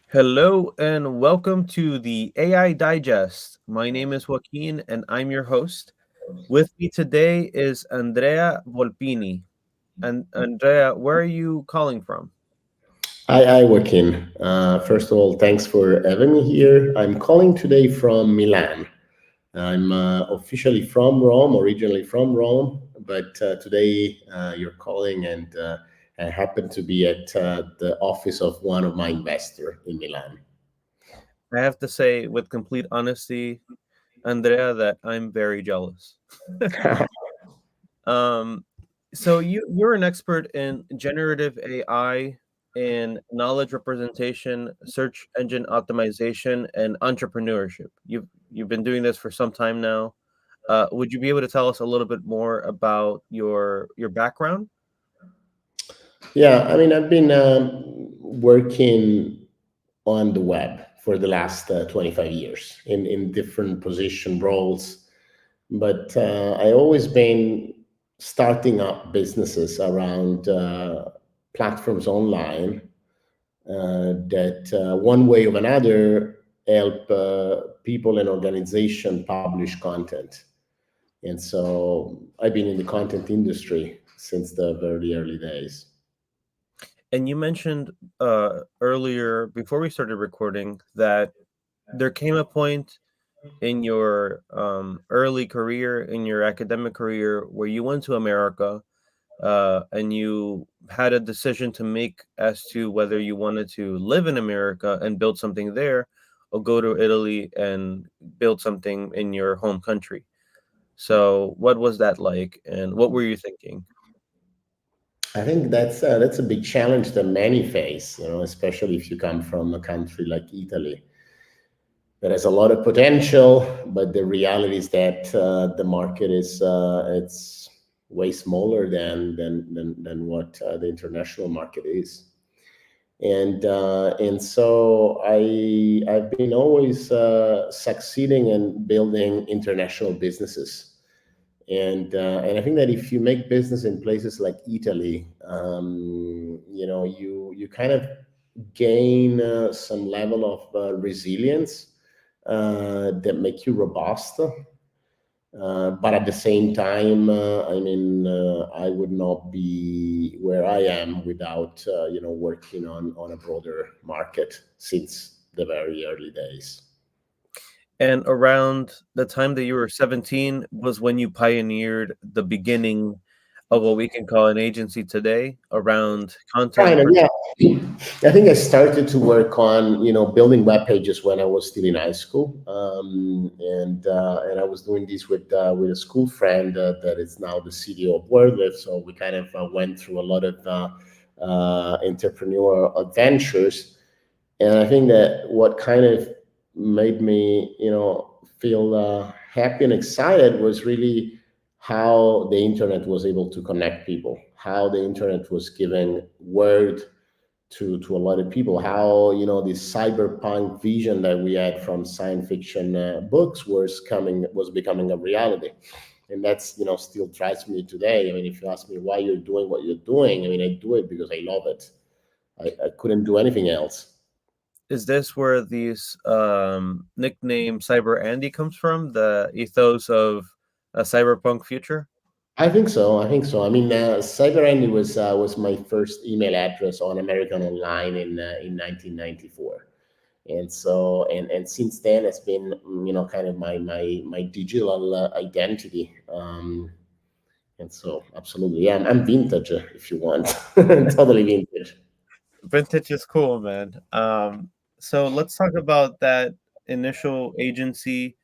Hello and welcome to the AI Digest. My name is Joaquin and I'm your host. With me today is Andrea Volpini. And Andrea, where are you calling from? Hi, Joaquin. First of all, thanks for having me here. I'm calling today from Milan. I'm officially from Rome, originally from Rome, but today you're calling, and I happen to be at the office of one of my investor in Milan. I have to say, with complete honesty, Andrea, that I'm very jealous. Um, so you're an expert in generative AI and knowledge representation, search engine optimization, and entrepreneurship. You've been doing this for some time now. Would you be able to tell us a little bit more about your background? Yeah, I mean, I've been working on the web for the last 25 years in different position roles. But I always been starting up businesses around platforms online that one way or another help people and organization publish content. And so I've been in the content industry since the very early days. And you mentioned earlier, before we started recording, that there came a point in your early career, in your academic career, where you went to America and you had a decision to make as to whether you wanted to live in America and build something there, or go to Italy and build something in your home country. So, what was that like, and what were you thinking? I think that's a big challenge that many face, especially if you come from a country like Italy. There is a lot of potential, but the reality is that the market is it's way smaller than what the international market is. And so I've been always succeeding in building international businesses. And I think that if you make business in places like Italy, you kind of gain some level of resilience that make you robust. But at the same time, I would not be where I am without working on a broader market since the very early days. And around the time that you were 17 was when you pioneered the beginning of what we can call an agency today around content. Kind of, yeah. I think I started to work on building web pages when I was still in high school, and I was doing this with a school friend that is now the CDO of Wordlift. So we kind of went through a lot of entrepreneurial adventures, and I think that what kind of made me feel happy and excited was really how the internet was able to connect people, how the internet was giving word to a lot of people, how this cyberpunk vision that we had from science fiction books was becoming a reality. And that's still drives me today. I mean, if you ask me why you're doing what you're doing, I mean, I do it because I love it. I couldn't do anything else. Is this where these nickname Cyber Andy comes from? The ethos of a cyberpunk future? I think so. I mean, CyberAndy was my first email address on American Online in 1994. And since then it's been kind of my digital identity. And so absolutely, yeah, I'm vintage if you want. Totally vintage. Vintage is cool, man. So let's talk about that initial agency.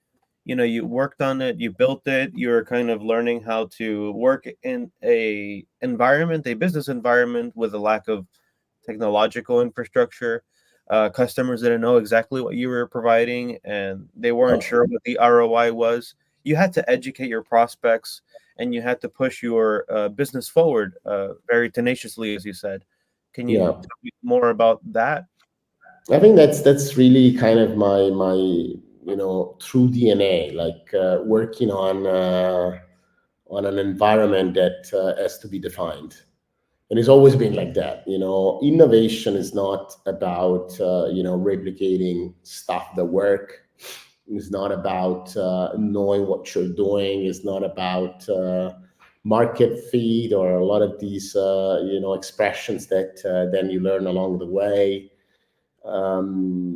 You know, you worked on it, you built it, you're kind of learning how to work in a business environment with a lack of technological infrastructure. Customers didn't know exactly what you were providing, and they weren't sure what the ROI was. You had to educate your prospects, and you had to push your business forward very tenaciously, as you said. Can you Yeah, tell me more about that? I think that's really kind of my true DNA, like working on an environment that has to be defined. And it's always been like that. Innovation is not about replicating stuff that work. It's not about knowing what you're doing. It's not about market feed or a lot of these expressions that then you learn along the way.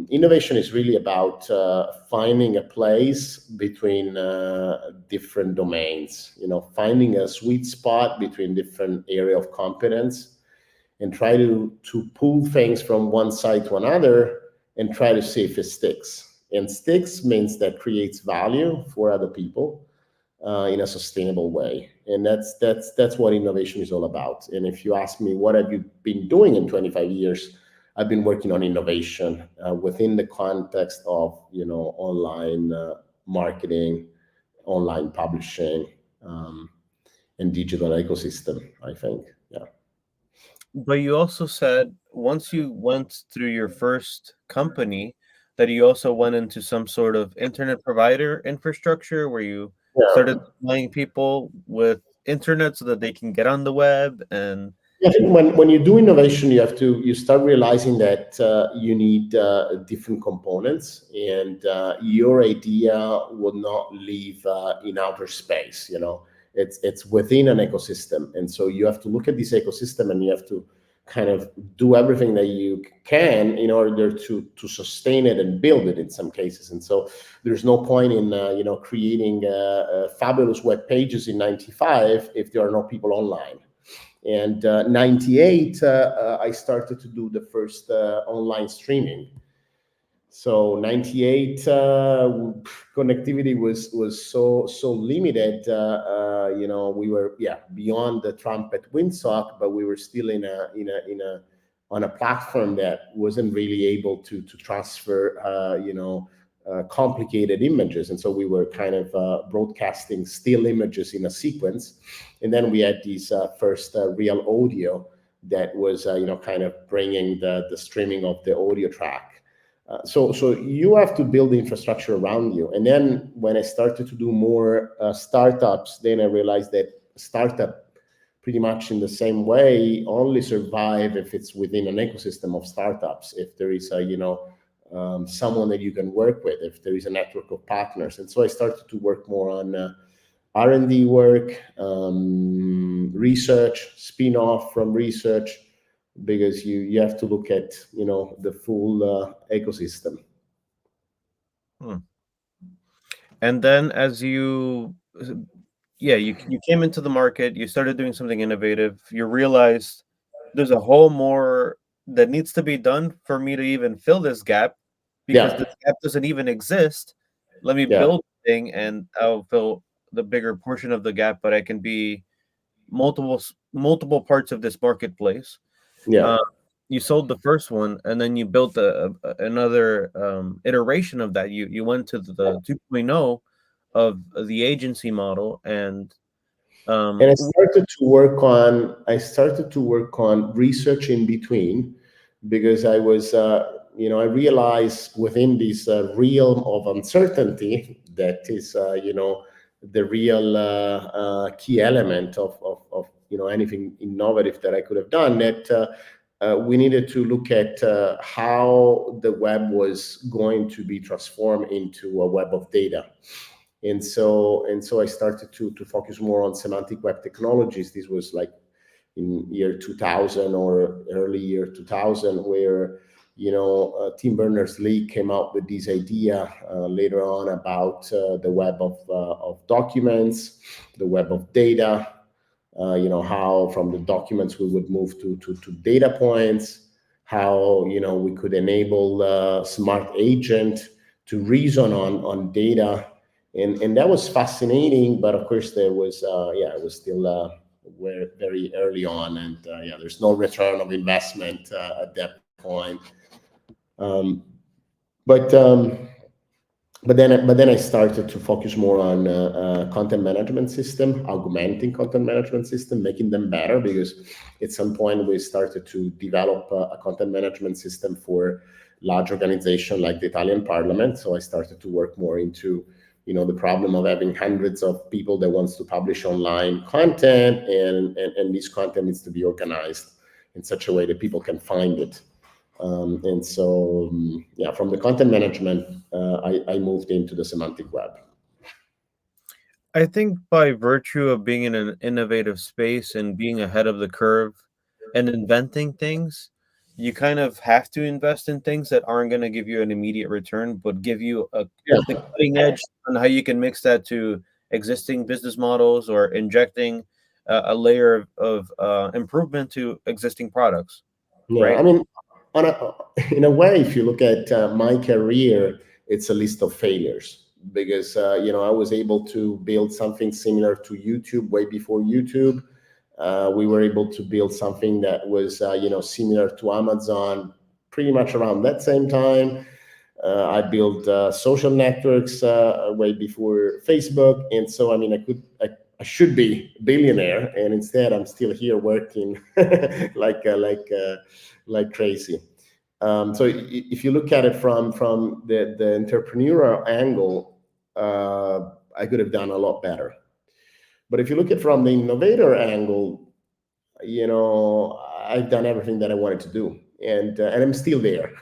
Innovation is really about finding a place between different domains, finding a sweet spot between different area of competence, and try to pull things from one side to another and try to see if it sticks. And sticks means that creates value for other people in a sustainable way. And that's what innovation is all about. And if you ask me, what have you been doing in 25 years? I've been working on innovation within the context of online marketing, online publishing, and digital ecosystem, I think. Yeah. But you also said once you went through your first company that you also went into some sort of internet provider infrastructure where you started Yeah. supplying people with internet so that they can get on the web and I think when you do innovation, you start realizing that you need different components, and your idea will not live in outer space. It's within an ecosystem, and so you have to look at this ecosystem, and you have to kind of do everything that you can in order to sustain it and build it in some cases. And so there's no point in creating fabulous web pages in '95 if there are no people online. And '98, I started to do the first online streaming. So '98, connectivity was so limited. We were beyond the trumpet windsock, but we were still on a platform that wasn't really able to transfer complicated images. And so we were kind of broadcasting still images in a sequence. And then we had these first real audio that was kind of bringing the streaming of the audio track. So you have to build the infrastructure around you. And then when I started to do more startups, then I realized that startup pretty much in the same way only survive if it's within an ecosystem of startups, if there is someone that you can work with, if there is a network of partners. And so I started to work more on R&D work, research, spin-off from research, because you have to look at the full ecosystem. And then as you came into the market, you started doing something innovative, you realized there's a whole more that needs to be done for me to even fill this gap, because Yeah. this gap doesn't even exist. Let me Yeah. build a thing and I'll fill the bigger portion of the gap, but I can be multiple parts of this marketplace. Yeah. You sold the first one and then you built another iteration of that. You went to the 2.0 of the agency model, and I started to work on research in between, because I was I realized within this realm of uncertainty that is the real key element of anything innovative that I could have done, that we needed to look at how the web was going to be transformed into a web of data. And so I started to focus more on semantic web technologies. This was like in year 2000 or early year 2000, where Tim Berners-Lee came out with this idea later on about the web of documents, the web of data. How from the documents we would move to data points, how we could enable smart agent to reason on data. And that was fascinating, but of course there was it was still we're very early on, and there's no return of investment at that point. But then I started to focus more on content management system, augmenting content management system, making them better, because at some point we started to develop a content management system for large organization like the Italian Parliament. So I started to work more into the problem of having hundreds of people that wants to publish online content, and this content needs to be organized. in such a way that people can find it. And so, yeah, from the content management, I moved into the semantic web. I think by virtue of being in an innovative space and being ahead of the curve and inventing things, you kind of have to invest in things that aren't going to give you an immediate return, but give you the Yeah, cutting edge on how you can mix that to existing business models or injecting a layer of improvement to existing products, yeah. right? I mean, in a way, if you look at my career, it's a list of failures because I was able to build something similar to YouTube way before YouTube. We were able to build something that was similar to Amazon pretty much around that same time. I built social networks way before Facebook, and so I mean, I should be a billionaire, and instead I'm still here working like crazy. So if you look at it from the entrepreneurial angle, I could have done a lot better. But if you look at it from the innovator angle, I've done everything that I wanted to do, and I'm still there.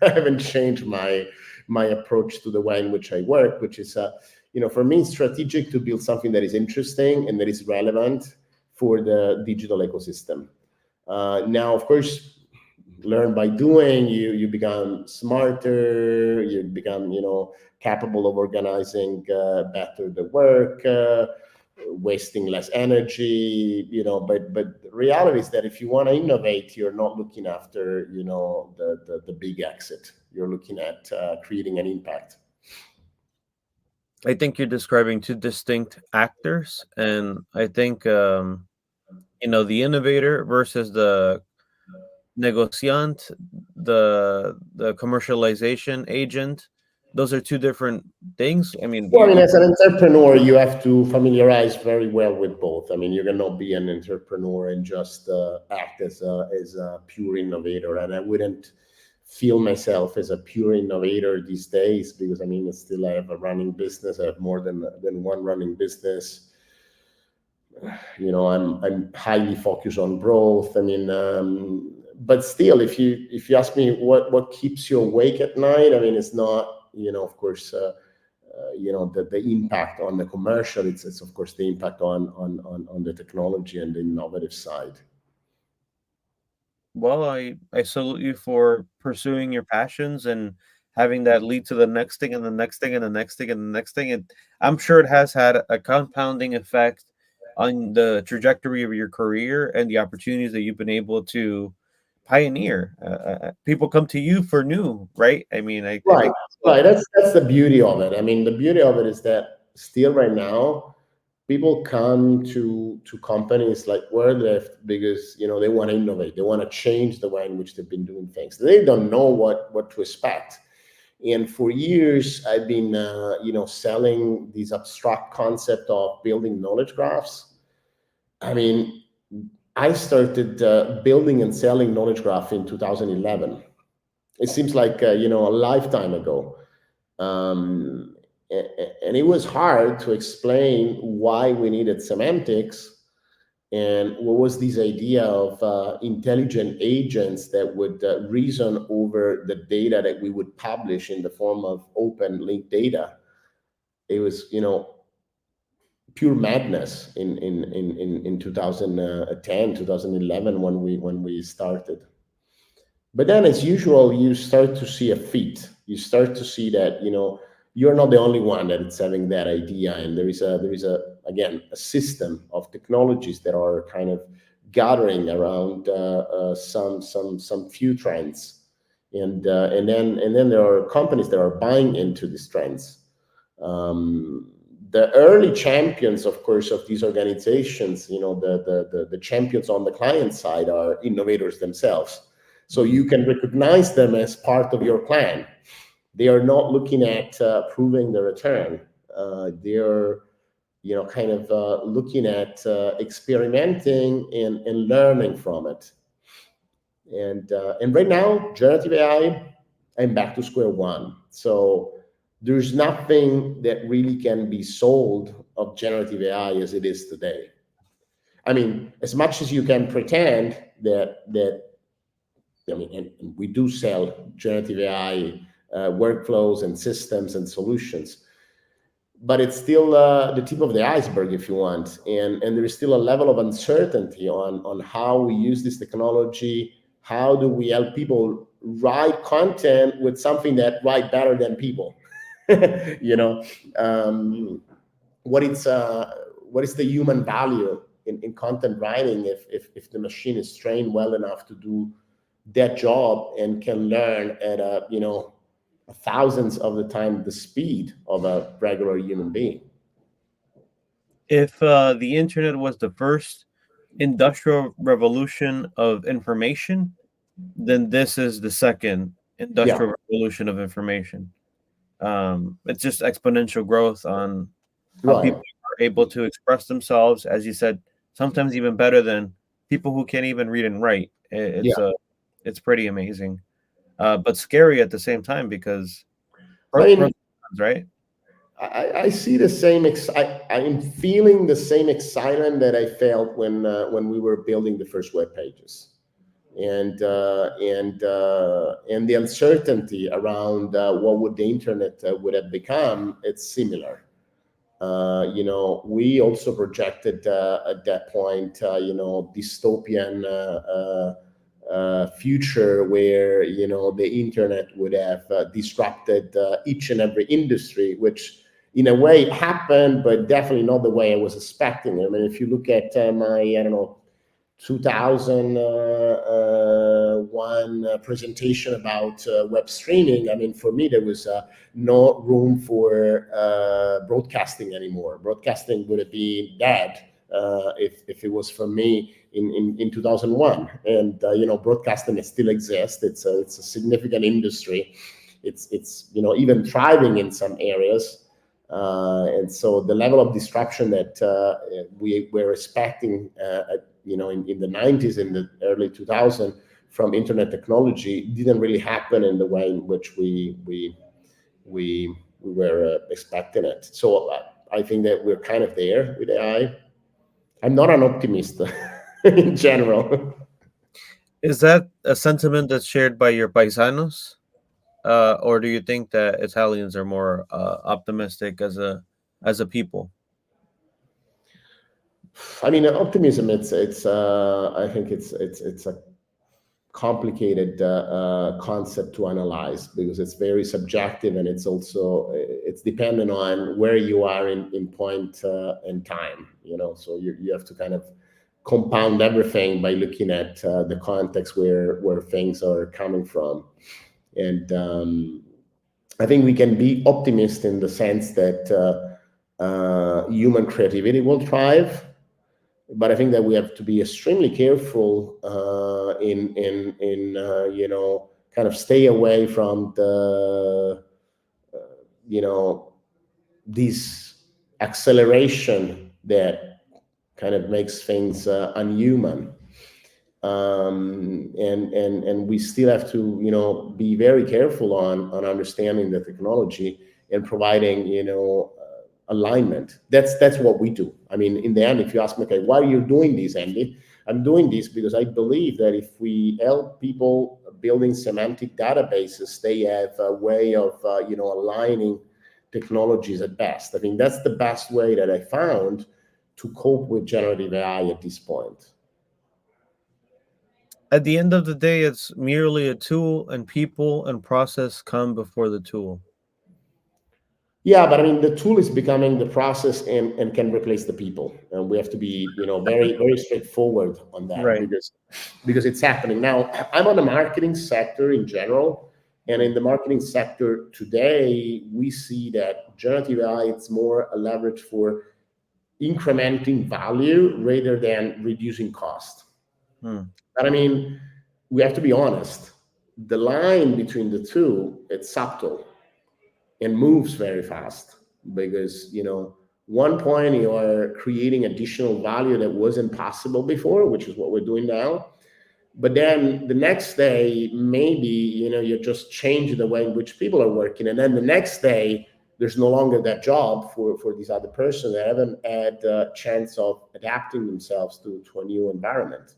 I haven't changed my approach to the way in which I work, which is, for me, it's strategic to build something that is interesting and that is relevant for the digital ecosystem. Now, of course, learn by doing. You become smarter. You become capable of organizing better the work. Wasting less energy, but the reality is that if you want to innovate, you're not looking after the big exit. You're looking at creating an impact. I think you're describing two distinct actors, and I think the innovator versus the negociant, the commercialization agent, those are two different things. I mean, Well, I mean, as an entrepreneur, you have to familiarize very well with both. I mean, you cannot be an entrepreneur and just act as a pure innovator. And I wouldn't feel myself as a pure innovator these days because, I mean, I have a running business. I have more than one running business. I'm highly focused on growth. I mean, but still, if you ask me what keeps you awake at night, I mean, it's not, of course, the impact on the commercial. It's of course the impact on the technology and the innovative side. well, I salute you for pursuing your passions and having that lead to the next thing and the next thing and the next thing and the next thing. And I'm sure it has had a compounding effect on the trajectory of your career and the opportunities that you've been able to pioneer. People come to you for new, right? I mean, I Right, think right. That's the beauty of it. I mean, the beauty of it is that still right now, people come to companies like Wordlift because they want to innovate. They want to change the way in which they've been doing things. They don't know what to expect. And for years, I've been selling this abstract concept of building knowledge graphs. I mean, I started building and selling knowledge graph in 2011. It seems like a lifetime ago. Um, and it was hard to explain why we needed semantics and what was this idea of intelligent agents that would reason over the data that we would publish in the form of open linked data. It was pure madness in 2010 2011 when we started. But then, as usual, you start to see a fit. You start to see that you're not the only one that is having that idea, and there is again a system of technologies that are kind of gathering around some few trends, and then there are companies that are buying into these trends. The early champions, of course, of these organizations, the champions on the client side are innovators themselves. So you can recognize them as part of your plan. They are not looking at proving the return. They're kind of looking at experimenting and learning from it. And right now, generative AI, I'm back to square one. So there's nothing that really can be sold of generative AI as it is today. I mean, as much as you can pretend that I mean, and we do sell generative AI workflows and systems and solutions, but it's still the tip of the iceberg, if you want. And there is still a level of uncertainty on how we use this technology. How do we help people write content with something that write better than people? you know, what is the human value in content writing if the machine is trained well enough to do that job and can learn at thousands of the time the speed of a regular human being. If the internet was the first industrial revolution of information, then this is the second Yeah, industrial revolution of information. It's just exponential growth on how right. people are able to express themselves, as you said, sometimes even better than people who can't even read and write. Yeah, It's pretty amazing, but scary at the same time because I pros mean, and cons, right? I see the same. I'm feeling the same excitement that I felt when we were building the first web pages, and the uncertainty around what would the internet would have become. It's similar. We also projected at that point, dystopian future where the internet would have disrupted each and every industry, which in a way happened, but definitely not the way I was expecting. I mean, if you look at my, I don't know, 2001 presentation about web streaming. I mean, for me, there was no room for broadcasting anymore. Broadcasting would have been dead if it was for me in 2001. And broadcasting still exists. It's a significant industry. It's even thriving in some areas. And so the level of disruption that we were expecting in the 90s, in the early 2000s, from internet technology didn't really happen in the way in which we were expecting it. So I think that we're kind of there with AI. I'm not an optimist in general. Is that a sentiment that's shared by your paisanos, or do you think that Italians are more optimistic as a people? I mean, optimism. I think it's a complicated concept to analyze because it's very subjective, and it's dependent on where you are in point in time. So you have to kind of compound everything by looking at the context where things are coming from. And I think we can be optimist in the sense that human creativity will thrive, but I think that we have to be extremely careful in kind of stay away from the this acceleration that kind of makes things unhuman. And we still have to be very careful on understanding the technology and providing alignment. That's what we do. I mean, in the end, if you ask me, okay, why are you doing this, Andy? I'm doing this because I believe that if we help people building semantic databases, they have a way of aligning technologies at best. I think that's the best way that I found to cope with generative AI at this point. At the end of the day, it's merely a tool, and people and process come before the tool. Yeah, but I mean, the tool is becoming the process and can replace the people, and we have to be, very, very straightforward on that Right. because it's happening now. I'm on the marketing sector in general, and in the marketing sector today, we see that generative AI it's more a leverage for incrementing value rather than reducing cost. Hmm. But I mean, we have to be honest. The line between the two it's subtle and moves very fast because one point you are creating additional value that wasn't possible before, which is what we're doing now, but then the next day maybe you just change the way in which people are working, and then the next day there's no longer that job for these other person that haven't had a chance of adapting themselves to a new environment.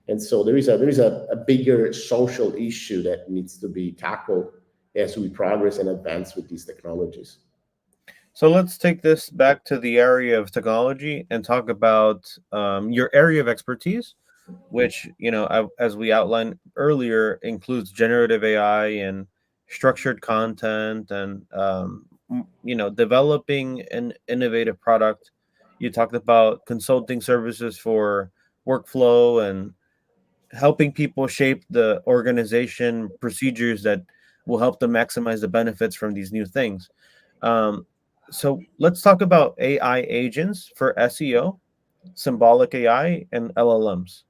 And so there is a bigger social issue that needs to be tackled as we progress and advance with these technologies. So let's take this back to the area of technology and talk about your area of expertise, which, as we outlined earlier, includes generative AI and structured content and, developing an innovative product. You talked about consulting services for workflow and helping people shape the organization procedures that will help them maximize the benefits from these new things. Um, so let's talk about AI agents for SEO, symbolic AI, and LLMs.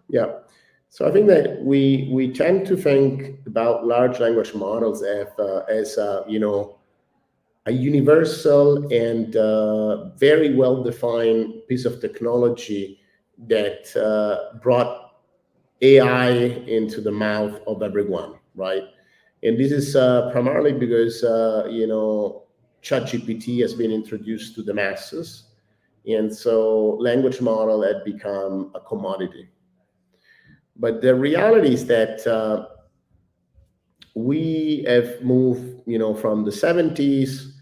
Yeah. So I think that we tend to think about large language models as a universal and very well defined piece of technology that brought AI into the mouth of everyone, right? And this is primarily because ChatGPT has been introduced to the masses, and so language model had become a commodity. But the reality is that we have moved, from the 70s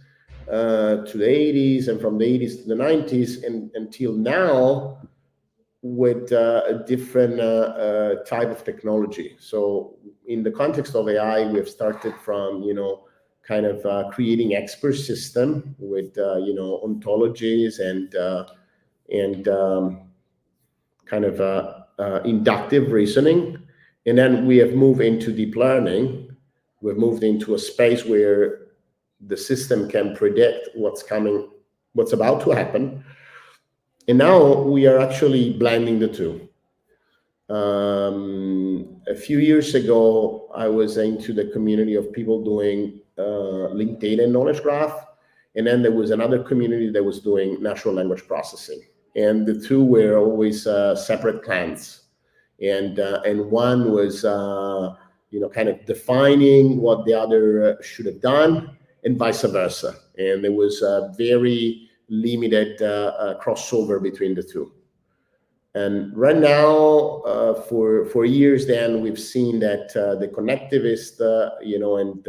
to the 80s, and from the 80s to the 90s, and until now, with a different type of technology. So in the context of AI, we have started from, kind of creating expert system with, ontologies and kind of inductive reasoning. And then we have moved into deep learning. We've moved into a space where the system can predict what's coming, what's about to happen. And now we are actually blending the two. A few years ago, I was into the community of people doing linked data and knowledge graph. And then there was another community that was doing natural language processing. And the two were always separate clans. And one was, kind of defining what the other should have done, and vice versa. And there was a very limited crossover between the two. And right now, for years, then we've seen that the connectivist, and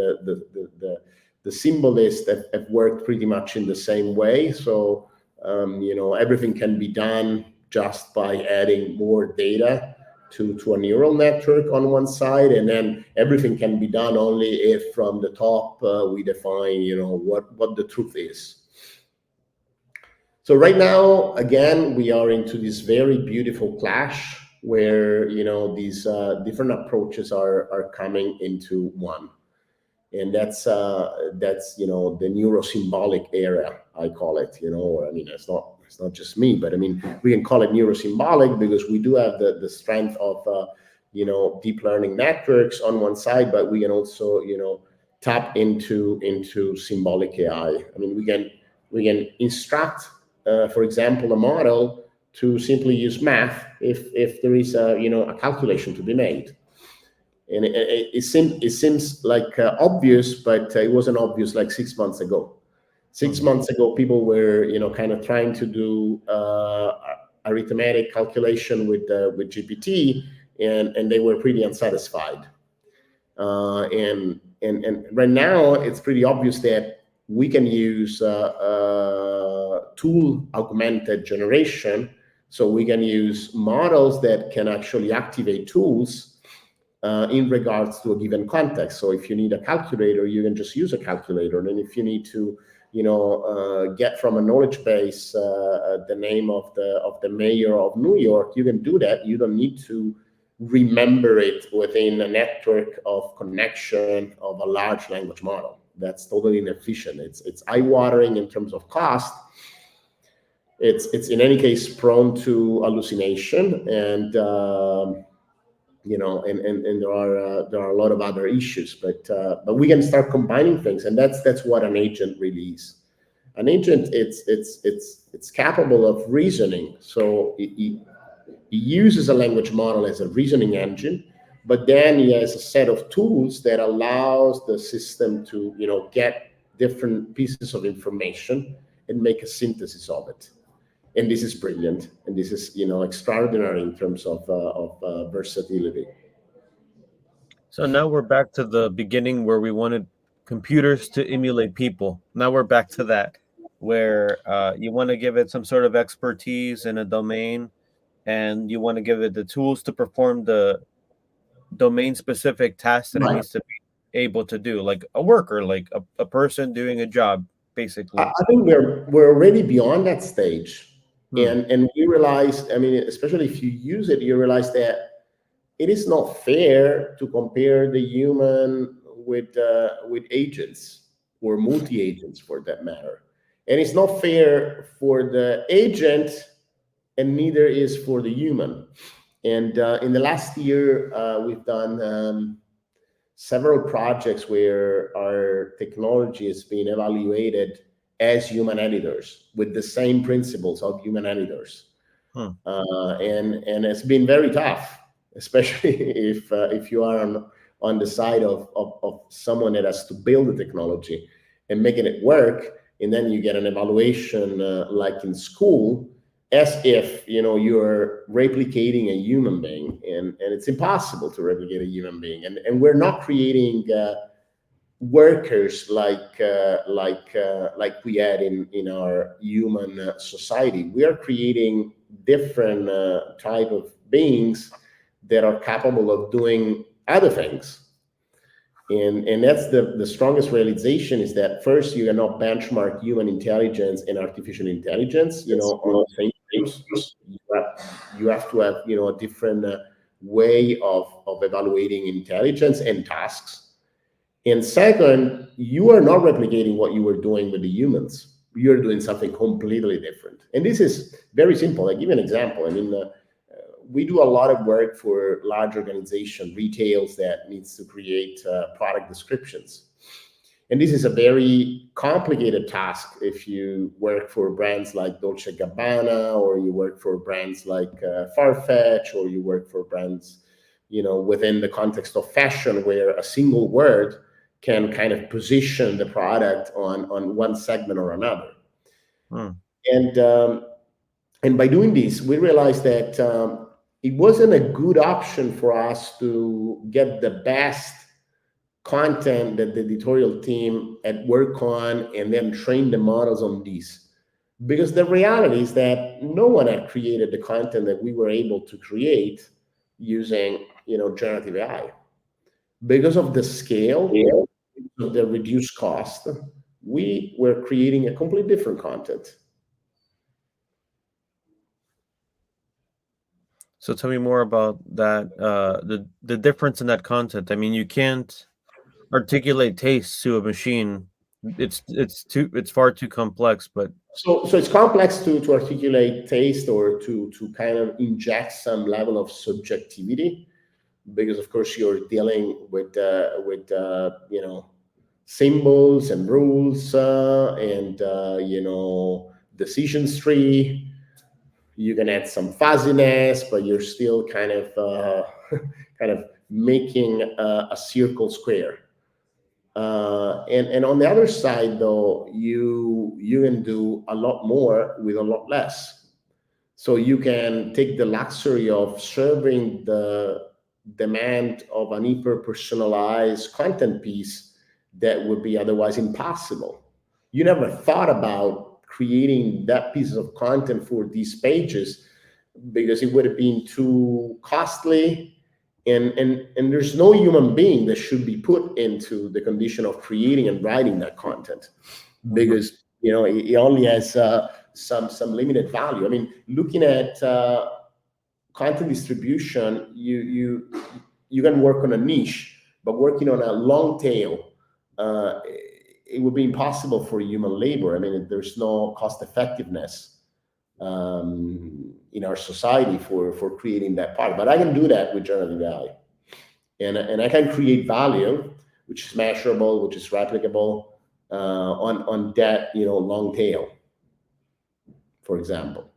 the symbolist have worked pretty much in the same way. So, everything can be done just by adding more data to a neural network on one side, and then everything can be done only if from the top we define, what the truth is. So right now, again, we are into this very beautiful clash where, these different approaches are coming into one. And that's the neurosymbolic era, I call it. I mean, it's not just me, but I mean, we can call it neurosymbolic because we do have the strength of deep learning networks on one side, but we can also tap into symbolic AI. I mean, we can instruct, for example, a model to simply use math if there is a calculation to be made. And it seems like obvious, but it wasn't obvious like 6 months ago. 6 months ago, people were kind of trying to do arithmetic calculation with GPT, and they were pretty unsatisfied. And right now, it's pretty obvious that we can use tool augmented generation. So we can use models that can actually activate tools in regards to a given context. So if you need a calculator, you can just use a calculator. And if you need to, get from a knowledge base the name of the mayor of New York, you can do that. You don't need to remember it within a network of connection of a large language model. That's totally inefficient. It's eye-watering in terms of cost. It's in any case prone to hallucination, and and there are a lot of other issues, but we can start combining things, and that's what an agent really is. An agent, it's capable of reasoning, so it uses a language model as a reasoning engine, but then he has a set of tools that allows the system to get different pieces of information and make a synthesis of it. And this is brilliant, and this is extraordinary in terms of versatility. So now we're back to the beginning where we wanted computers to emulate people. Now we're back to that, where you want to give it some sort of expertise in a domain, and you want to give it the tools to perform the domain specific tasks that it Right. needs to be able to do, like a worker, like a person doing a job, basically. I think we're already beyond that stage, Hmm. and we realize. I mean, especially if you use it, you realize that it is not fair to compare the human with agents or multi agents for that matter, and it's not fair for the agent, and neither is for the human. And in the last year, we've done several projects where our technology has been evaluated as human editors with the same principles of human editors, Hmm. and it's been very tough, especially if you are on the side of someone that has to build the technology and making it work, and then you get an evaluation like in school, as if you're replicating a human being, and it's impossible to replicate a human being, and we're not creating workers like we had in our human society. We are creating different type of beings that are capable of doing other things, and that's the strongest realization, is that first you cannot benchmark human intelligence and artificial intelligence on the same terms. You have to have a different way of evaluating intelligence and tasks. And second, you are not replicating what you were doing with the humans. You're doing something completely different. And this is very simple. I give you an example. I mean, we do a lot of work for large organization, retails that needs to create product descriptions. And this is a very complicated task if you work for brands like Dolce & Gabbana, or you work for brands like Farfetch, or you work for brands, within the context of fashion, where a single word can kind of position the product on one segment or another. Hmm. And and by doing this, we realized that it wasn't a good option for us to get the best content that the editorial team had worked on and then train the models on these. Because the reality is that no one had created the content that we were able to create using, generative AI. Because of the scale, of the reduced cost, we were creating a completely different content. So tell me more about that. The difference in that content. I mean, you can't articulate taste to a machine. It's far too complex. But So it's complex to articulate taste, or to kind of inject some level of subjectivity, because of course you're dealing with symbols and rules, and decision tree. You can add some fuzziness, but you're still kind of kind of making a circle square. And on the other side, though, you can do a lot more with a lot less. So you can take the luxury of serving the demand of an hyper personalized content piece that would be otherwise impossible. You never thought about creating that piece of content for these pages because it would have been too costly, and there's no human being that should be put into the condition of creating and writing that content, because it only has some limited value. I mean, looking at content distribution, you can work on a niche, but working on a long tail, it would be impossible for human labor. I mean, there's no cost effectiveness in our society for creating that part. But I can do that with generative AI, and I can create value which is measurable, which is replicable on that long tail, for example.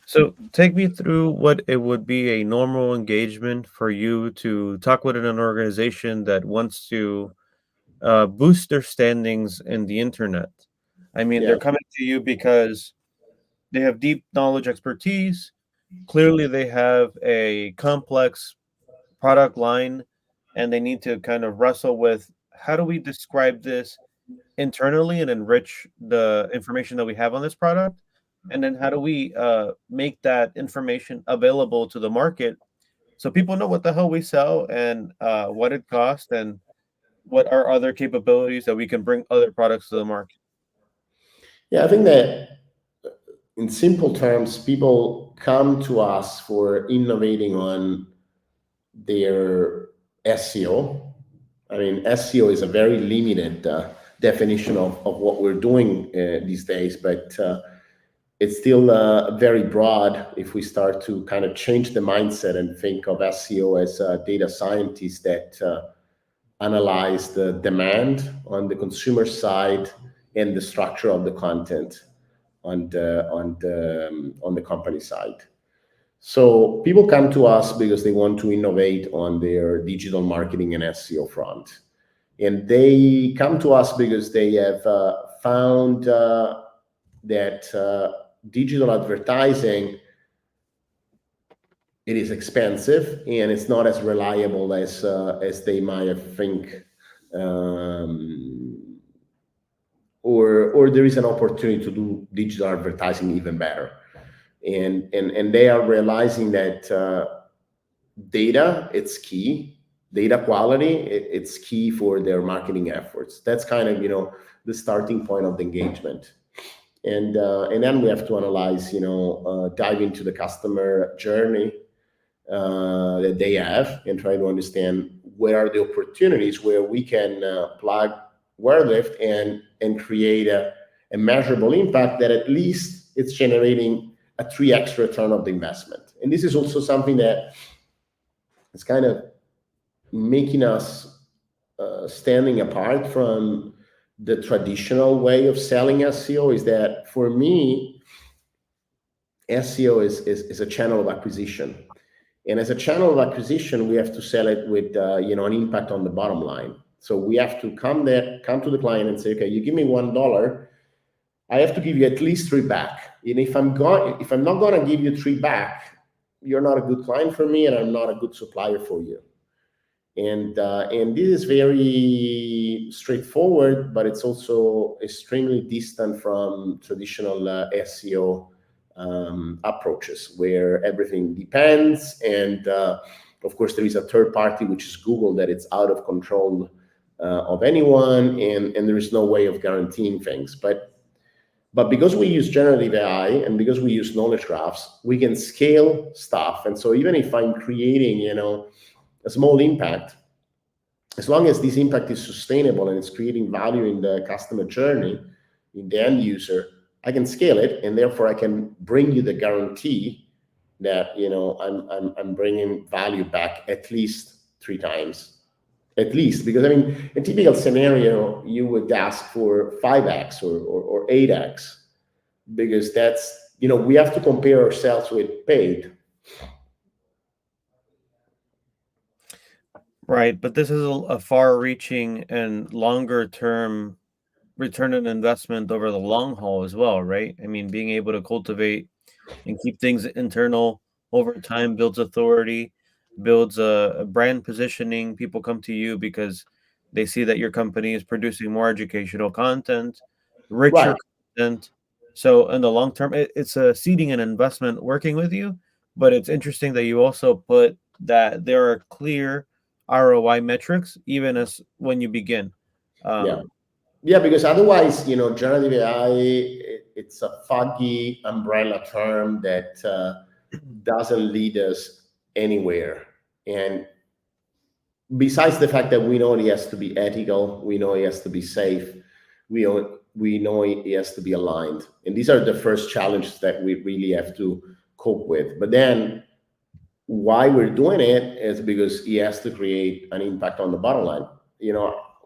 so take me through what it would be a normal engagement for you to talk with an organization that wants to boost their standings in the internet. I mean, Yeah. they're coming to you because they have deep knowledge expertise. Clearly, they have a complex product line, and they need to kind of wrestle with how do we describe this internally and enrich the information that we have on this product, and then how do we make that information available to the market so people know what the hell we sell and what it costs and what are other capabilities that we can bring other products to the market. Yeah, I think that in simple terms, people come to us for innovating on their SEO. I mean, SEO is a very limited definition of what we're doing these days, but it's still very broad if we start to kind of change the mindset and think of SEO as data scientists that analyze the demand on the consumer side and the structure of the content on the company side. So people come to us because they want to innovate on their digital marketing and SEO front. And they come to us because they have found that digital advertising, it is expensive and it's not as reliable as they might have think, or there is an opportunity to do digital advertising even better. And they are realizing that data, it's key. Data quality, it's key for their marketing efforts. That's kind of, the starting point of the engagement. And then we have to analyze, dive into the customer journey that they have and try to understand where are the opportunities where we can plug Wordlift and create a measurable impact that at least it's generating a 3x return of the investment. And this is also something that is kind of making us standing apart from the traditional way of selling SEO, is that for me, SEO is a channel of acquisition. And as a channel of acquisition, we have to sell it with an impact on the bottom line. So we have to come to the client and say, okay, you give me $1, I have to give you at least 3 back. And if I'm not going to give you 3 back, you're not a good client for me, and I'm not a good supplier for you. And this is very straightforward, but it's also extremely distant from traditional SEO approaches, where everything depends. And of course, there is a third party, which is Google, that it's out of control of anyone, and there is no way of guaranteeing things. But because we use generative AI and because we use knowledge graphs, we can scale stuff. And so even if I'm creating, a small impact, as long as this impact is sustainable and it's creating value in the customer journey, in the end user, I can scale it, and therefore I can bring you the guarantee that I'm bringing value back at least 3 times. At least, because I mean, a typical scenario, you would ask for 5x or 8x, because that's, we have to compare ourselves with paid. Right, but this is a far-reaching and longer-term return on investment over the long haul as well, right? I mean, being able to cultivate and keep things internal over time builds authority, builds a brand positioning. People come to you because they see that your company is producing more educational content, Right. richer content. So in the long term, it's a seeding and investment working with you. But it's interesting that you also put that there are clear ROI metrics even as when you begin. Yeah. Yeah, because otherwise, generative AI, it's a foggy umbrella term that doesn't lead us anywhere. And besides the fact that we know it has to be ethical, we know it has to be safe, we know it has to be aligned. And these are the first challenges that we really have to cope with. But then why we're doing it is because it has to create an impact on the bottom line.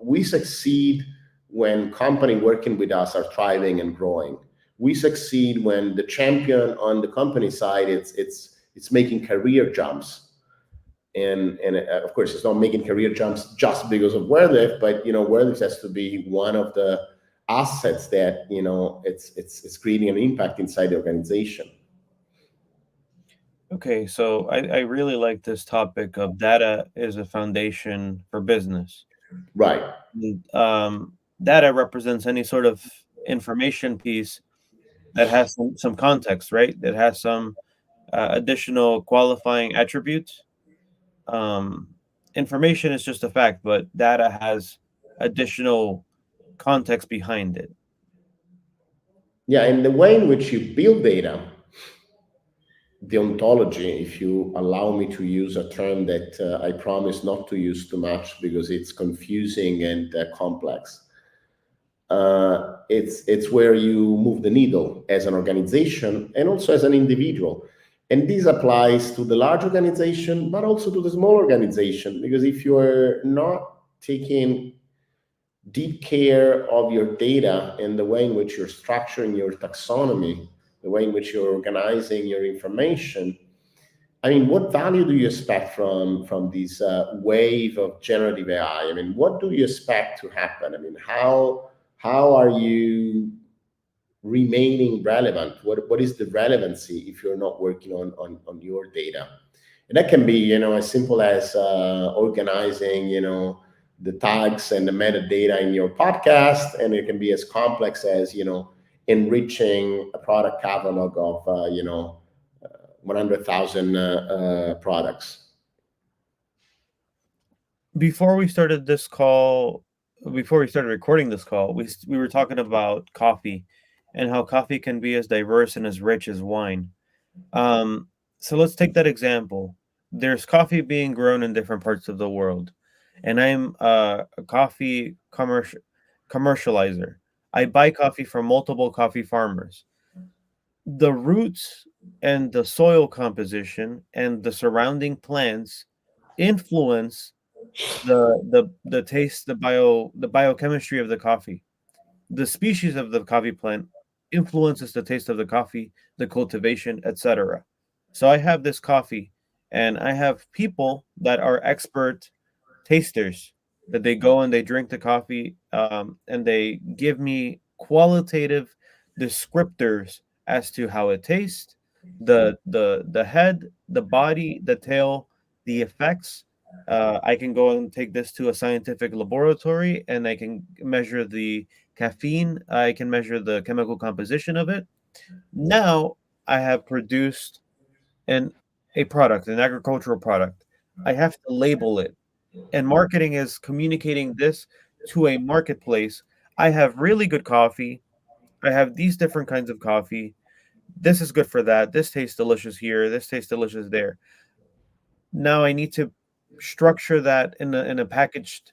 We succeed when company working with us are thriving and growing. We succeed when the champion on the company side, it's making career jumps. And of course, it's not making career jumps just because of Wordlift, but Wordlift has to be one of the assets that, you know, it's creating an impact inside the organization. Okay, so I really like this topic of data is a foundation for business. Right. Data represents any sort of information piece that has some context, right? That has some additional qualifying attributes. Um, Information is just a fact, but data has additional context behind it. Yeah, and the way in which you build data, the ontology, if you allow me to use a term that I promise not to use too much because it's confusing and complex. It's where you move the needle as an organization and also as an individual. And this applies to the large organization, but also to the small organization, because if you are not taking deep care of your data and the way in which you're structuring your taxonomy, the way in which you're organizing your information, I mean, what value do you expect from this wave of generative AI? I mean, what do you expect to happen? I mean, how are you remaining relevant? What is the relevancy if you're not working on your data? And that can be, you know, as simple as organizing, you know, the tags and the metadata in your podcast, and it can be as complex as, you know, enriching a product catalog of 100,000 products. Before we started this call, before we started recording this call, we were talking about coffee and how coffee can be as diverse and as rich as wine. Um, so let's take that example. There's coffee being grown in different parts of the world, and I'm a coffee commercializer. I buy coffee from multiple coffee farmers. The roots and the soil composition and the surrounding plants influence the taste, the biochemistry of the coffee. The species of the coffee plant influences the taste of the coffee, the cultivation, etc. So I have this coffee, and I have people that are expert tasters that they go and they drink the coffee, and they give me qualitative descriptors as to how it tastes, the head, the body, the tail, the effects. I can go and take this to a scientific laboratory, and I can measure the caffeine. I can measure the chemical composition of it. Now I have produced an a product, an agricultural product. I have to label it, and marketing is communicating this to a marketplace. I have really good coffee. I have these different kinds of coffee. This is good for that. This tastes delicious here. This tastes delicious there. Now I need to structure that in a packaged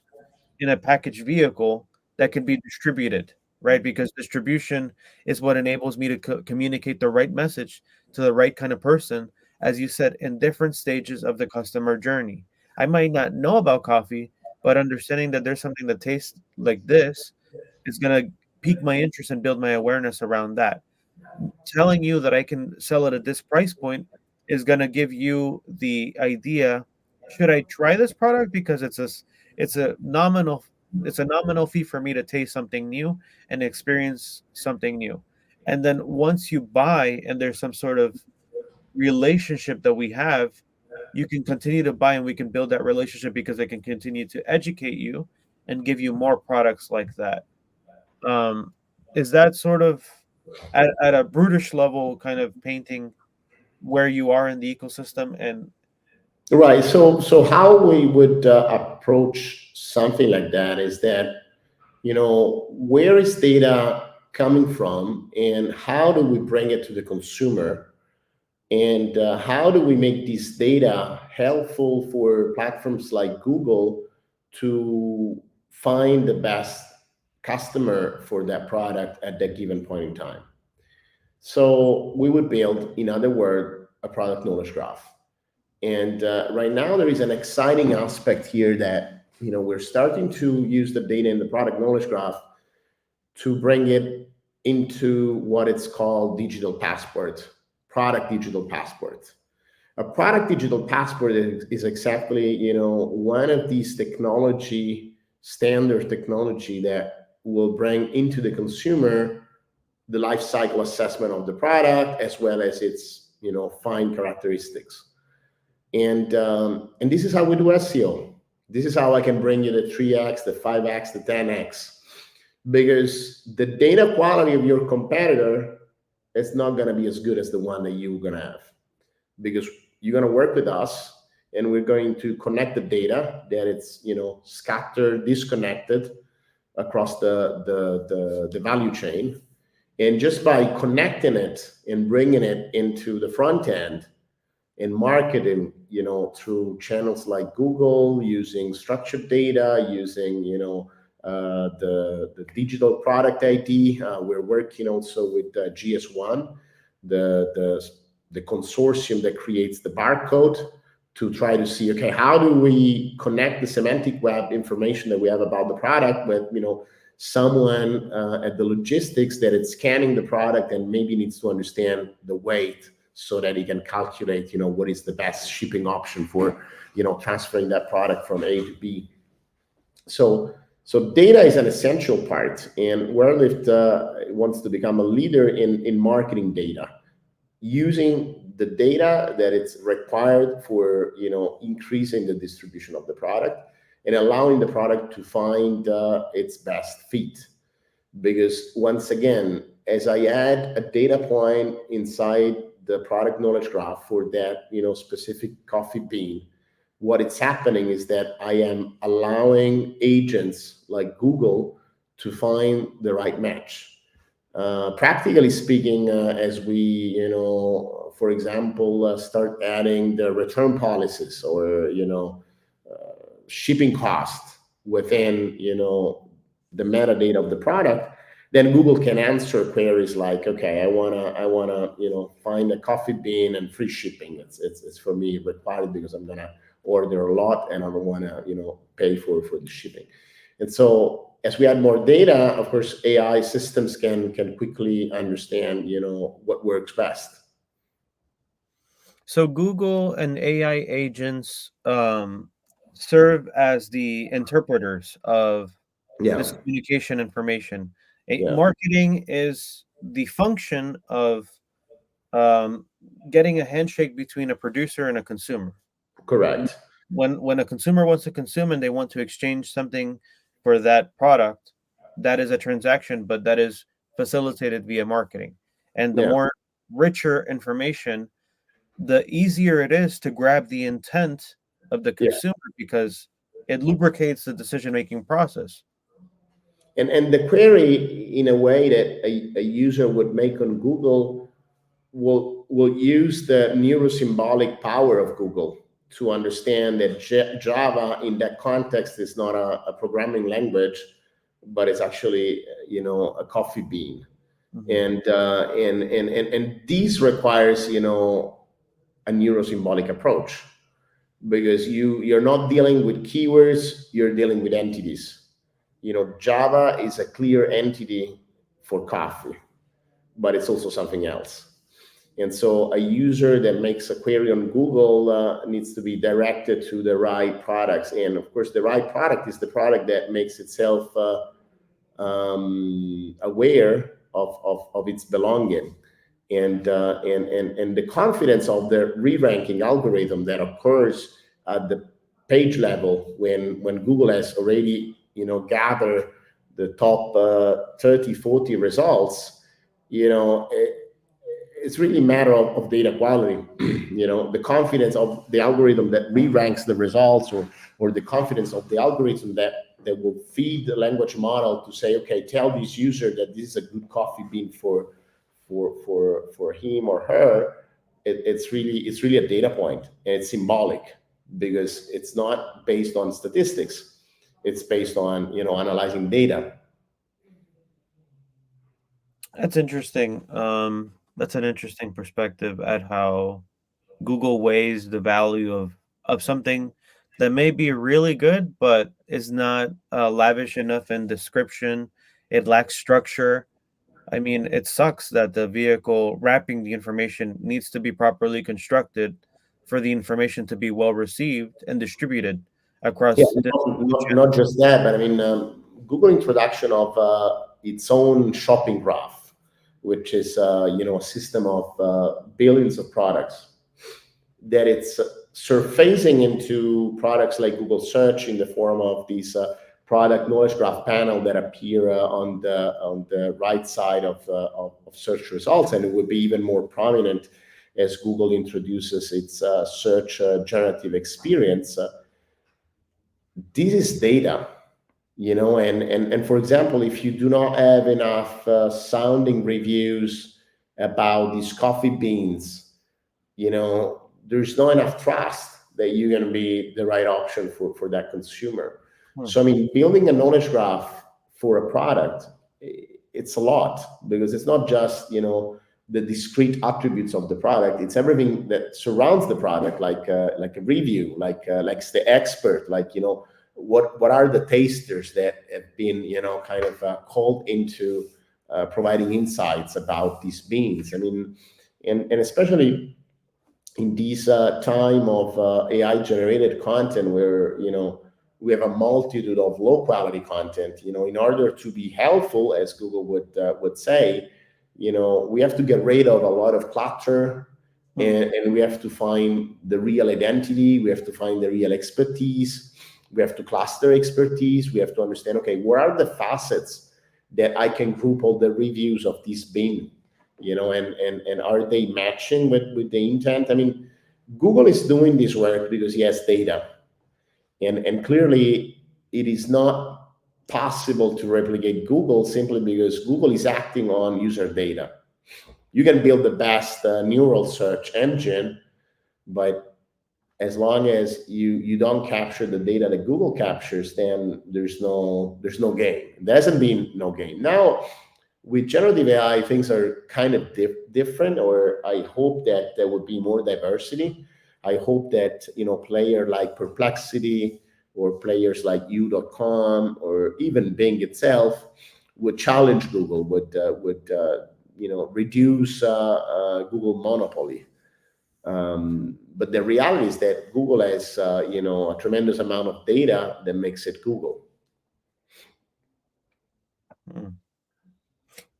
vehicle that can be distributed, right? Because distribution is what enables me to communicate the right message to the right kind of person, as you said, in different stages of the customer journey. I might not know about coffee, but understanding that there's something that tastes like this is going to pique my interest and build my awareness around that. Telling you that I can sell it at this price point is going to give you the idea, should I try this product because it's a nominal it's a nominal fee for me to taste something new and experience something new. And then once you buy and there's some sort of relationship that we have, you can continue to buy and we can build that relationship because I can continue to educate you and give you more products like that. Um, is that sort of at a brutish level kind of painting where you are in the ecosystem? And Right. So how we would approach something like that is that, you know, where is data coming from and how do we bring it to the consumer? And how do we make this data helpful for platforms like Google to find the best customer for that product at that given point in time? So we would build, in other words, a product knowledge graph. And right now there is an exciting aspect here that, you know, we're starting to use the data in the product knowledge graph to bring it into what it's called digital passport, product digital passport. A product digital passport is exactly, you know, one of these technology, standard technology that will bring into the consumer the life cycle assessment of the product, as well as its fine characteristics. And this is how we do SEO. This is how I can bring you the 3x, the 5x, the 10x, because the data quality of your competitor is not going to be as good as the one that you're going to have, because you're going to work with us and we're going to connect the data that it's scattered, disconnected across the value chain. And just by connecting it and bringing it into the front end and marketing, through channels like Google, using structured data, using, the digital product ID. We're working also with GS1, the consortium that creates the barcode, to try to see, okay, how do we connect the semantic web information that we have about the product with, someone at the logistics that it's scanning the product and maybe needs to understand the weight, so that he can calculate, what is the best shipping option for, transferring that product from A to B. So data is an essential part, and Wordlift wants to become a leader in marketing data, using the data that it's required for, increasing the distribution of the product and allowing the product to find its best fit. Because once again, as I add a data point inside the product knowledge graph for that specific coffee bean, what it's happening is that I am allowing agents like Google to find the right match. Practically speaking, as we for example start adding the return policies or shipping cost within the metadata of the product, then Google can answer queries like, okay, I wanna find a coffee bean and free shipping. It's for me required because I'm gonna order a lot and I don't wanna pay for the shipping. And so as we add more data, of course, AI systems can quickly understand what works best. So Google and AI agents serve as the interpreters of Yeah, this communication information. yeah, Marketing is the function of um, getting a handshake between a producer and a consumer. correct. When a consumer wants to consume and they want to exchange something for that product, that is a transaction, but that is facilitated via marketing. And the Yeah, more richer information, the easier it is to grab the intent of the yeah. consumer because it lubricates the decision-making process. And the query, in a way that a user would make on Google, will use the neurosymbolic power of Google to understand that Java in that context is not a programming language, but it's actually a coffee bean. Mhm. And this requires a neurosymbolic approach, because you're not dealing with keywords, you're dealing with entities. Java is a clear entity for coffee, but it's also something else. And so a user that makes a query on Google needs to be directed to the right products. And of course, the right product is the product that makes itself aware of its belonging. And the confidence of the re-ranking algorithm that occurs at the page level when Google has already gathered the top 30, 40 results, it's really a matter of data quality. The confidence of the algorithm that re-ranks the results, or the confidence of the algorithm that will feed the language model to say, okay, tell this user that this is a good coffee bean for him or her. It's really a data point, and it's symbolic, because it's not based on statistics. It's based on analyzing data. That's interesting. That's an interesting perspective at how Google weighs the value of something that may be really good, but is not lavish enough in description. It lacks structure. I mean, it sucks that the vehicle wrapping the information needs to be properly constructed for the information to be well received and distributed Yeah, across distribution not channels. just that, but I mean, Google introduction of its own shopping graph, which is a system of billions of products that it's surfacing into products like Google Search in the form of these product knowledge graph panel that appear on the right side of search results, and it would be even more prominent as Google introduces its search generative experience. This is data, and for example, if you do not have enough sounding reviews about these coffee beans, there's not enough trust that you're going to be the right option for that consumer. So, I mean, building a knowledge graph for a product, it's a lot, because it's not just, the discrete attributes of the product. It's everything that surrounds the product, like a review, like the expert, what are the tasters that have been, kind of called into providing insights about these beans. I mean, and especially in this time of AI generated content, where we have a multitude of low quality content. In order to be helpful, as Google would say, we have to get rid of a lot of clutter, and we have to find the real identity. We have to find the real expertise. We have to cluster expertise. We have to understand, okay, what are the facets that I can group all the reviews of this bin, and are they matching with the intent? I mean, Google is doing this work because he has data, and clearly it is not possible to replicate Google simply because Google is acting on user data. You can build the best neural search engine, but as long as you don't capture the data that Google captures, then there's no gain. There hasn't been no gain. Now, with generative AI, things are kind of different, or I hope that there would be more diversity. I hope that player like Perplexity or players like U.com or even Bing itself would challenge Google, would reduce Google monopoly. But the reality is that Google has a tremendous amount of data that makes it Google.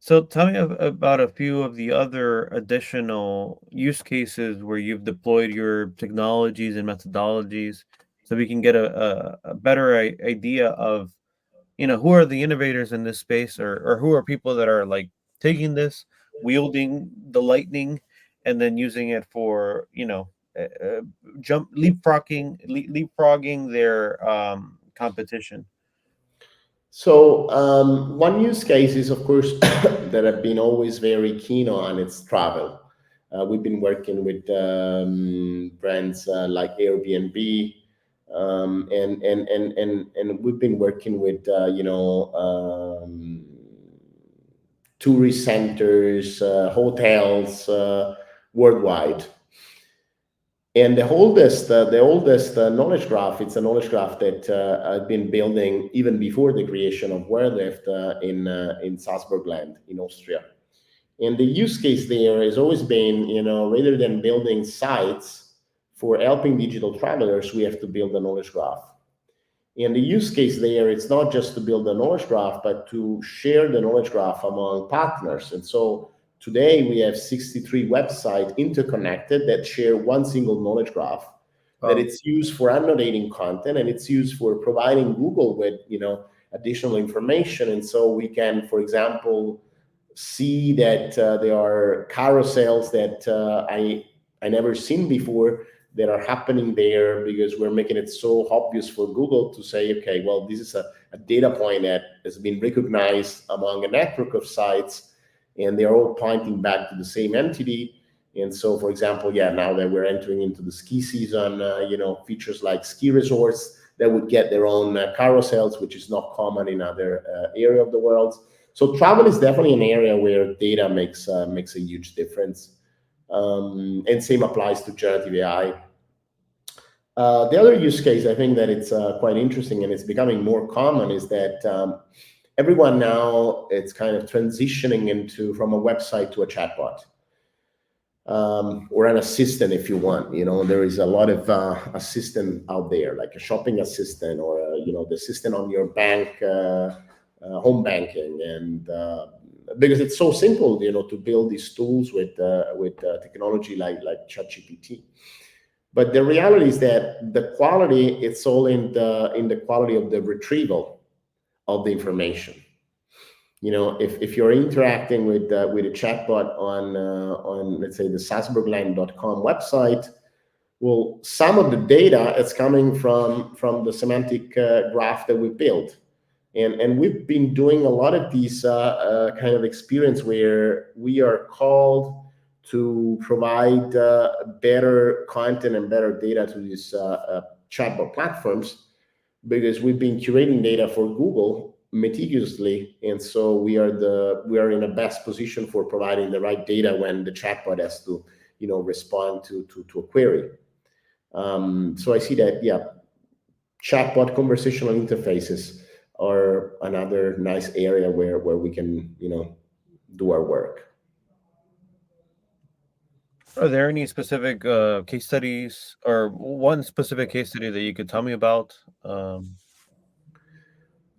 So tell me about a few of the other additional use cases where you've deployed your technologies and methodologies, so we can get a better idea of, who are the innovators in this space, or who are people that are like taking this, wielding the lightning, and then using it for, leapfrogging their competition. So one use case is, of course, that I've been always very keen on. It's travel. We've been working with brands like Airbnb, and we've been working with tourist centers, hotels worldwide. And the oldest knowledge graph, it's a knowledge graph that I've been building even before the creation of Wordlift in Salzburgland in Austria. And the use case there has always been, rather than building sites for helping digital travelers, we have to build a knowledge graph. And the use case there, it's not just to build a knowledge graph, but to share the knowledge graph among partners. And so today we have 63 websites interconnected that share one single knowledge graph. That it's used for annotating content, and it's used for providing Google with additional information. And so we can, for example, see that there are carousels that I never seen before that are happening there, because we're making it so obvious for Google to say, okay, well, this is a data point that has been recognized among a network of sites, and they're all pointing back to the same entity. And so, for example, now that we're entering into the ski season, features like ski resorts that would get their own carousels, which is not common in other area of the world. So travel is definitely an area where data makes a huge difference. And same applies to generative AI. The other use case, I think that it's quite interesting, and it's becoming more common, is that everyone now, it's kind of transitioning from a website to a chatbot, or an assistant, if you want. There is a lot of assistant out there, like a shopping assistant, or the assistant on your bank home banking, and because it's so simple, to build these tools with technology like ChatGPT. But the reality is that the quality, it's all in the quality of the retrieval of the information. If you're interacting with a chatbot on let's say the salzburgland.com website, well, some of the data is coming from the semantic graph that we built. And we've been doing a lot of these kind of experience where we are called to provide better content and better data to these chatbot platforms, because we've been curating data for Google meticulously, and so we are in the best position for providing the right data when the chatbot has to respond to a query. So I see that, yeah, chatbot conversational interfaces are another nice area where we can do our work. Are there any specific case studies, or one specific case study that you could tell me about?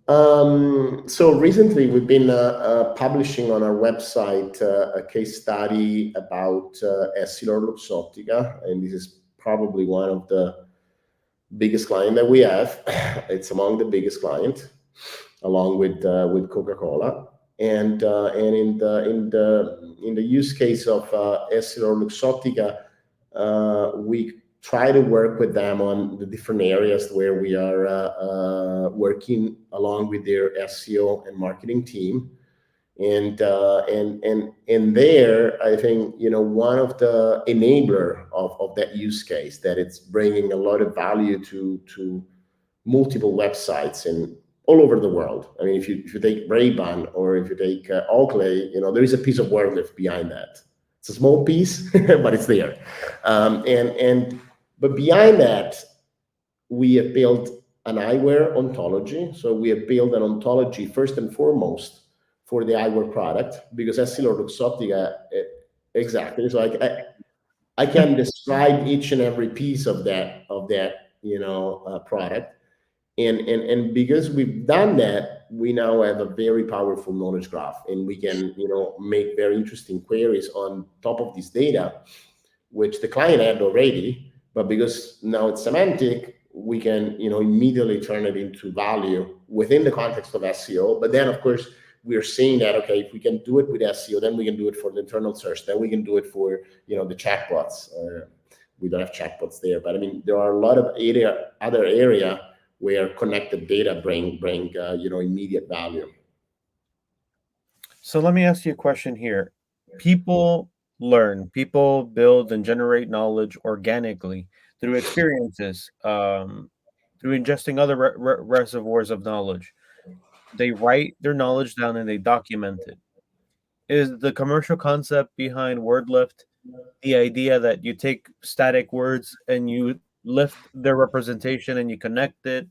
So recently we've been publishing on our website a case study about EssilorLuxottica, and this is probably one of the biggest client that we have. It's among the biggest client, along with Coca-Cola, and in the use case of EssilorLuxottica, we try to work with them on the different areas where we are working along with their SEO and marketing team. And there, I think, one of the enabler of that use case, that it's bringing a lot of value to multiple websites and all over the world. I mean, if you take Ray-Ban or if you take Oakley, there is a piece of Wordlift behind that. It's a small piece, but it's there. But behind that, we have built an eyewear ontology. So we have built an ontology first and foremost for the eyewear product, because EssilorLuxottica, exactly. So I can describe each and every piece of that product, and because we've done that, we now have a very powerful knowledge graph, and we can make very interesting queries on top of this data, which the client had already. But because now it's semantic, we can immediately turn it into value within the context of SEO. But then, of course, we are saying that, okay, if we can do it with SEO, then we can do it for the internal search, then we can do it for the chatbots. We don't have chatbots there, but I mean, there are a lot of other area where connected data bring immediate value. So let me ask you a question here. People learn, people build and generate knowledge organically through experiences, through ingesting other reservoirs of knowledge. They write their knowledge down and they document it. Is the commercial concept behind Wordlift the idea that you take static words and you lift their representation and you connect it?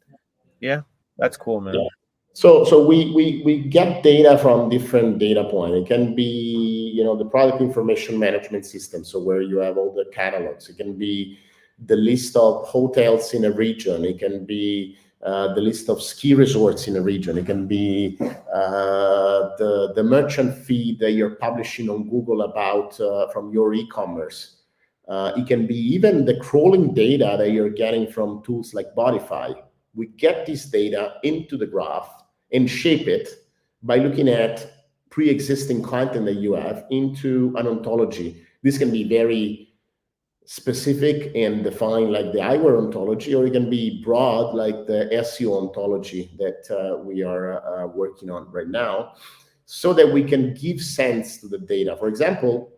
Yeah, that's cool, man. Yeah. So we get data from different data points. It can be the product information management system, so where you have all the catalogs. It can be the list of hotels in a region. It can be the list of ski resorts in a region. It can be the merchant feed that you're publishing on Google about from your e-commerce. It can be even the crawling data that you're getting from tools like Bodify. We get this data into the graph and shape it by looking at pre-existing content that you have into an ontology. This can be very specific and defined, like the eyewear ontology, or it can be broad, like the SEO ontology that we are working on right now, so that we can give sense to the data. For example,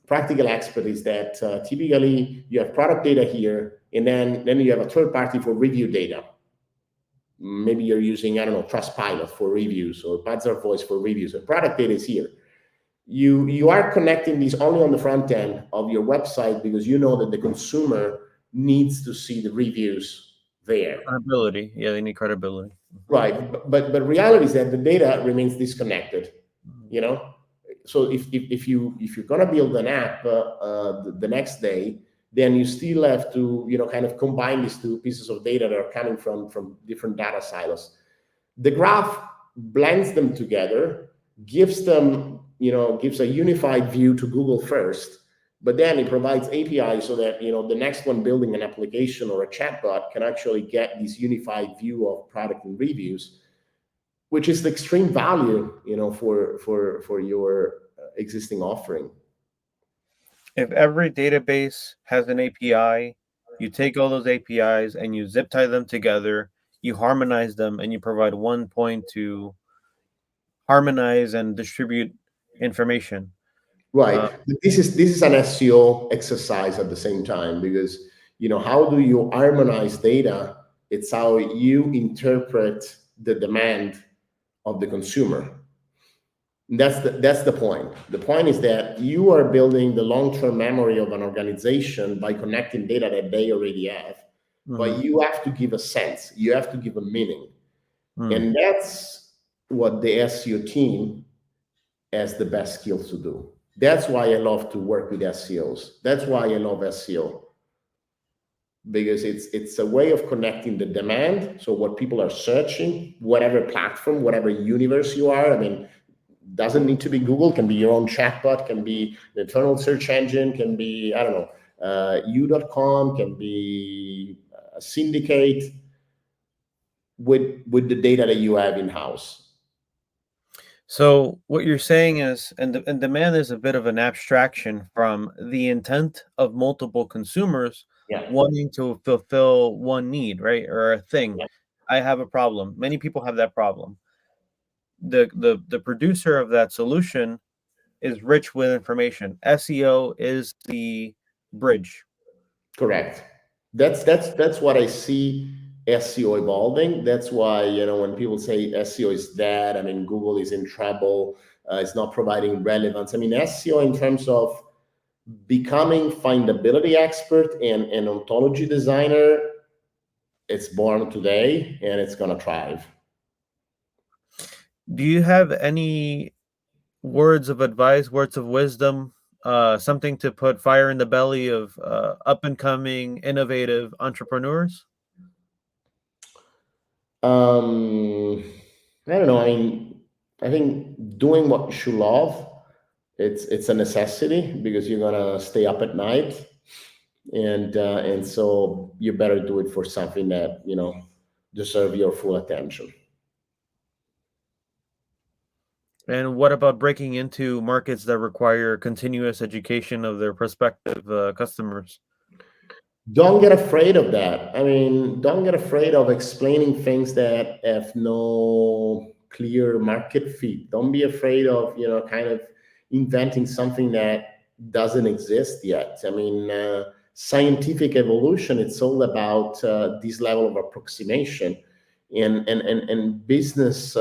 practical expert is that typically you have product data here, and then you have a third party for review data. Maybe you're using, I don't know, Trustpilot for reviews, or Buzzard Voice for reviews, and product data is here. You are connecting these only on the front end of your website, because you know that the consumer needs to see the reviews there. Credibility. Yeah, they need credibility. Right. But reality is that the data remains disconnected, So if you're going to build an app the next day, then you still have to kind of combine these two pieces of data that are coming from different data silos. The graph blends them together, gives them, gives a unified view to Google first, but then it provides APIs so that, the next one building an application or a chatbot can actually get this unified view of product and reviews, which is the extreme value, for your existing offering. If every database has an API, you take all those APIs and you zip tie them together, you harmonize them, and you provide one point to harmonize and distribute information. Right. This is an SEO exercise at the same time, because how do you harmonize data? It's how you interpret the demand of the consumer. And that's the point. The point is that you are building the long-term memory of an organization by connecting data that they already have. But you have to give a sense, you have to give a meaning. And that's what the SEO team has the best skills to do. That's why I love to work with SEOs. That's why I love SEO, because it's a way of connecting the demand. So what people are searching, whatever platform, whatever universe you are. I mean, doesn't need to be Google, can be your own chatbot, can be the internal search engine, can be, I don't know, u.com, can be a syndicate with the data that you have in-house. So what you're saying is, and demand is a bit of an abstraction from the intent of multiple consumers wanting to fulfill one need, right? Or a thing. I have a problem. Many people have that problem. The producer of that solution is rich with information. SEO is the bridge. Correct. That's what I see SEO evolving. That's why, when people say SEO is dead, I mean, Google is in trouble, it's not providing relevance. I mean, SEO in terms of becoming findability expert and ontology designer, it's born today and it's going to thrive. Do you have any words of advice, words of wisdom, something to put fire in the belly of up and coming, innovative entrepreneurs? I don't know. I mean, I think doing what you love, it's a necessity, because you're gonna stay up at night, and so you better do it for something that deserve your full attention. And what about breaking into markets that require continuous education of their prospective customers? Don't get afraid of that. I mean, don't get afraid of explaining things that have no clear market fit. Don't be afraid of, kind of inventing something that doesn't exist yet. I mean, scientific evolution, it's all about this level of approximation. And business,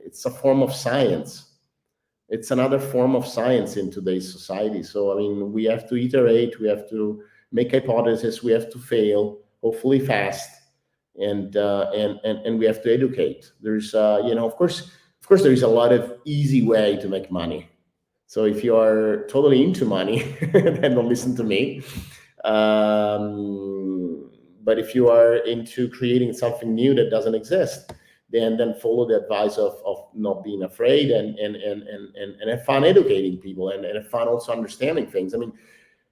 it's a form of science. It's another form of science in today's society. So, I mean, we have to iterate, we have to make hypotheses, we have to fail, hopefully fast, and we have to educate. There's, of course, there is a lot of easy way to make money. So if you are totally into money, then don't listen to me. But if you are into creating something new that doesn't exist, then follow the advice of not being afraid, and have fun educating people, and have fun also understanding things. I mean,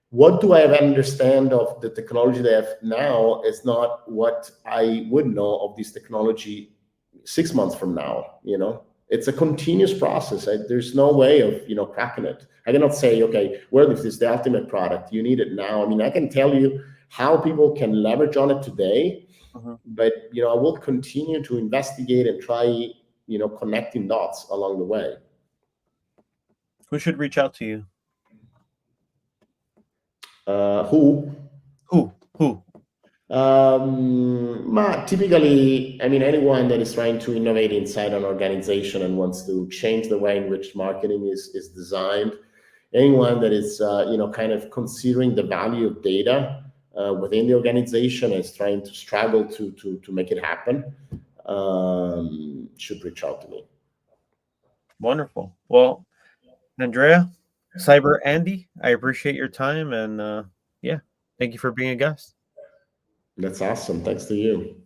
what do I understand of the technology that I have now is not what I would know of this technology 6 months from now. It's a continuous process. There's no way of cracking it. I cannot say, okay, Wordlift is the ultimate product, you need it now. I mean, I can tell you how people can leverage on it today, but I will continue to investigate and try connecting dots along the way. Who should reach out to you? Who? Typically, I mean, anyone that is trying to innovate inside an organization and wants to change the way in which marketing is designed, anyone that is kind of considering the value of data within the organization and is trying to struggle to make it happen, should reach out to me. Wonderful. Well, Andrea, Cyber Andy, I appreciate your time, and yeah, thank you for being a guest. That's awesome. Thanks to you.